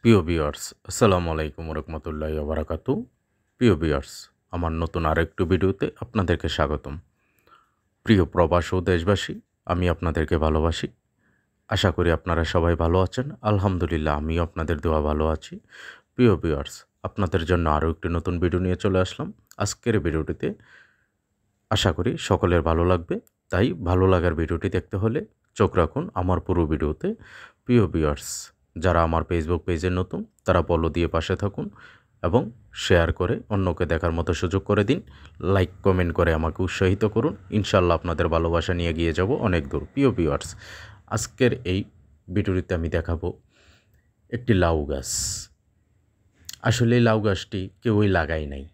প্রিয় ভিউয়ার্স, আসসালামু আলাইকুম রহমতুল্লাহি ওয়া বারাকাতু। প্রিয় ভিউয়ার্স, আমার নতুন আরেকটু ভিডিওতে আপনাদেরকে স্বাগতম। প্রিয় প্রবাস ও দেশবাসী, আমি আপনাদেরকে ভালোবাসি। আশা করি আপনারা সবাই ভালো আছেন। আলহামদুলিল্লাহ, আমিও আপনাদের দোয়া ভালো আছি। প্রিয় ভিউয়ার্স, আপনাদের জন্য আরও একটি নতুন ভিডিও নিয়ে চলে আসলাম। আজকের ভিডিওটিতে আশা করি সকলের ভালো লাগবে। তাই ভালো লাগার ভিডিওটি দেখতে হলে চোখ রাখুন আমার পুরো ভিডিওতে। প্রিয় ভিউয়ার্স, যারা আমার ফেসবুক পেজে নতুন তারা ফলো দিয়ে পাশে থাকুন এবং শেয়ার করে অন্যকে দেখার মতো সুযোগ করে দিন। লাইক কমেন্ট করে আমাকে উৎসাহিত করুন। ইনশাল্লাহ আপনাদের ভালোবাসা নিয়ে গিয়ে যাব অনেক দূর। প্রিয় ভিউয়ার্স, আজকের এই ভিডিওটিতে আমি দেখাবো একটি লাউ গাছ। আসলে এই লাউ গাছটি কেউই লাগায় নাই।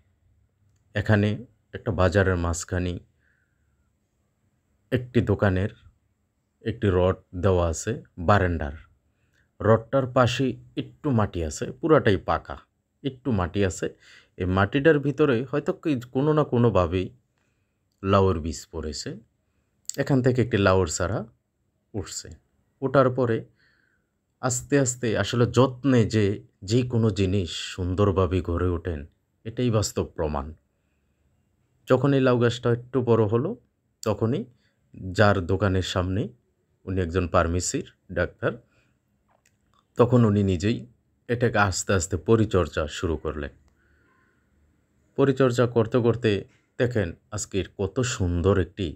এখানে একটা বাজারের মাঝখানে একটি দোকানের একটি রড দেওয়া আছে বারান্দার। রডটার পাশে একটু মাটি আছে, পুরাটাই পাকা। একটু মাটি আছে, এই মাটিটার ভিতরে হয়তো কোনো না কোনোভাবেই লাউয়ের বীজ পড়েছে। এখান থেকে একটি লাউয়ের চারা উঠছে। ওঠার পরে আস্তে আস্তে আসলে যত্নে যে কোনো জিনিস সুন্দরভাবে গড়ে ওঠেন, এটাই বাস্তব প্রমাণ। যখন এই লাউ গাছটা একটু বড় হলো, তখনই যার দোকানের সামনে, উনি একজন ফার্মেসির ডাক্তার, তখন উনি নিজেই এটাকে আস্তে আস্তে পরিচর্যা শুরু করলেন। পরিচর্যা করতে করতে দেখেন আজকের কত সুন্দর একটি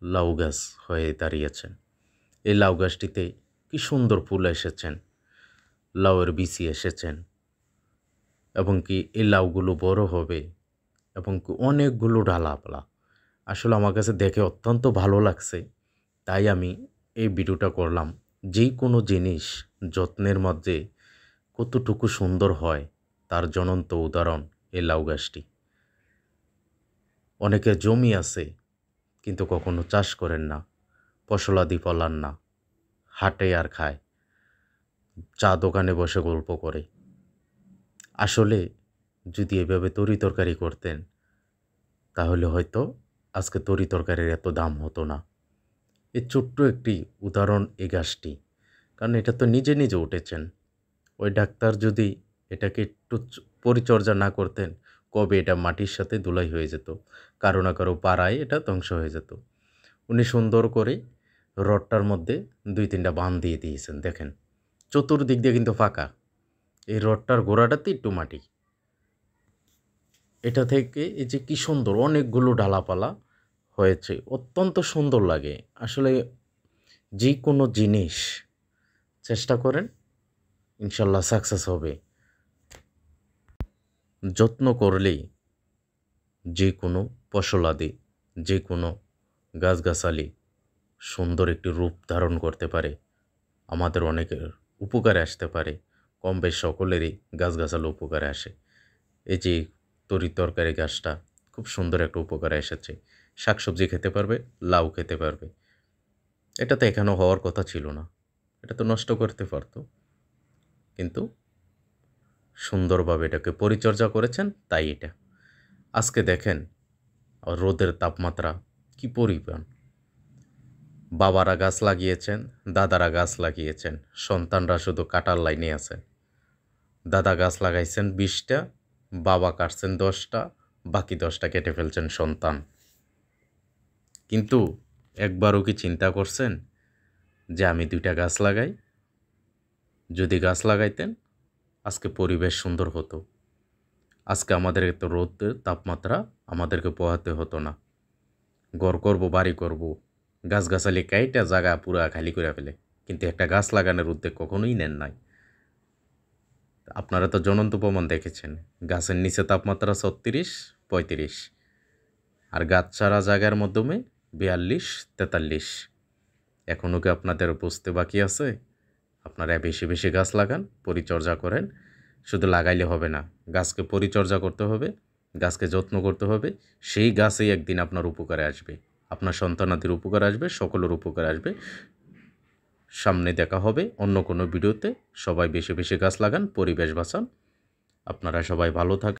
লাউ গাছ হয়ে দাঁড়িয়েছেন। এই লাউ গাছটিতে কি সুন্দর ফুল এসেছেন, লাউয়ের বিচি এসেছেন, এবং কি এই লাউগুলো বড় হবে এবং কি অনেকগুলো ডালাপালা। আসলে আমার কাছে দেখে অত্যন্ত ভালো লাগছে, তাই আমি এই ভিডিওটা করলাম। যেই কোনো জিনিস যত্নের মধ্যে কতটুকু সুন্দর হয় তার জ্বলন্ত উদাহরণ এই লাউ গাছটি। অনেকের জমি আছে কিন্তু কখনো চাষ করেন না, ফসলাদি ফলান না, হাটে আর খায়, চা দোকানে বসে গল্প করে। আসলে যদি এভাবে তরি তরকারি করতেন তাহলে হয়তো আজকে তরি তরকারির এত দাম হতো না। এই ছোট্ট একটি উদাহরণ এই গাছটি, কারণ এটা তো নিজে নিজে উঠেছেন। ওই ডাক্তার যদি এটাকে একটু পরিচর্যা না করতেন, কবে এটা মাটির সাথে ধুলাই হয়ে যেত, কারো না কারো পাড়ায় এটা ধ্বংস হয়ে যেত। উনি সুন্দর করে রডটার মধ্যে 2-3টা বান দিয়ে দিয়েছেন। দেখেন চতুর্দিক দিয়ে কিন্তু ফাঁকা, এই রডটার গোড়াটাতে একটু মাটি। এটা থেকে এই যে কি সুন্দর অনেকগুলো ডালাপালা হয়েছে, অত্যন্ত সুন্দর লাগে। আসলে যে কোনো জিনিস চেষ্টা করেন, ইনশাল্লাহ সাকসেস হবে। যত্ন করলেই যে কোনো ফসলাদি, যে কোনো গাছগাছালি সুন্দর একটি রূপ ধারণ করতে পারে, আমাদের অনেকের উপকারে আসতে পারে। কম বেশ সকলেরই গাছগাছালি উপকারে আসে। এই যে তরি তরকারি গাছটা খুব সুন্দর একটা উপকারে এসেছে। শাকসবজি খেতে পারবে, লাউ খেতে পারবে। এটা তো এখানেও হওয়ার কথা ছিল না, এটা তো নষ্ট করতে পারতো, কিন্তু সুন্দরভাবে এটাকে পরিচর্যা করেছেন, তাই এটা আজকে দেখেন। রোদের তাপমাত্রা কি পরিমাণ। বাবারা গাছ লাগিয়েছেন, দাদারা গাছ লাগিয়েছেন, সন্তানরা শুধু কাটার লাইনে আছেন। দাদা গাছ লাগাইছেন 20টা, বাবা কাটছেন 10টা, বাকি 10টা কেটে ফেলছেন সন্তান। কিন্তু একবারও কি চিন্তা করছেন যে আমি 2টা গাছ লাগাই? যদি গাছ লাগাইতেন আজকে পরিবেশ সুন্দর হতো। আজকে আমাদের এত রোদের তাপমাত্রা আমাদেরকে পোহাতে হতো না। ঘর করবো, বাড়ি করব, গাছগাছালি কাইটা জায়গা পুরা খালি করে ফেলে, কিন্তু একটা গাছ লাগানোর উদ্যোগ কখনোই নেন নাই। আপনারা তো জ্বলন্ত প্রমাণ দেখেছেন, গাছের নিচে তাপমাত্রা 36-35, আর গাছ ছাড়া জায়গার মাধ্যমে 42-43। এখনও কি আপনাদের বুঝতে বাকি আছে? আপনারা বেশি বেশি গাছ লাগান, পরিচর্যা করেন। শুধু লাগাইলে হবে না, গাছকে পরিচর্যা করতে হবে, গাছকে যত্ন করতে হবে। সেই গাছেই একদিন আপনার উপকারে আসবে, আপনার সন্তানাদের উপকার আসবে, সকলের উপকার আসবে। সামনে দেখা হবে অন্য কোনো ভিডিওতে। সবাই বেশি বেশি গাছ লাগান, পরিবেশ বাঁচান। আপনারা সবাই ভালো থাকুন।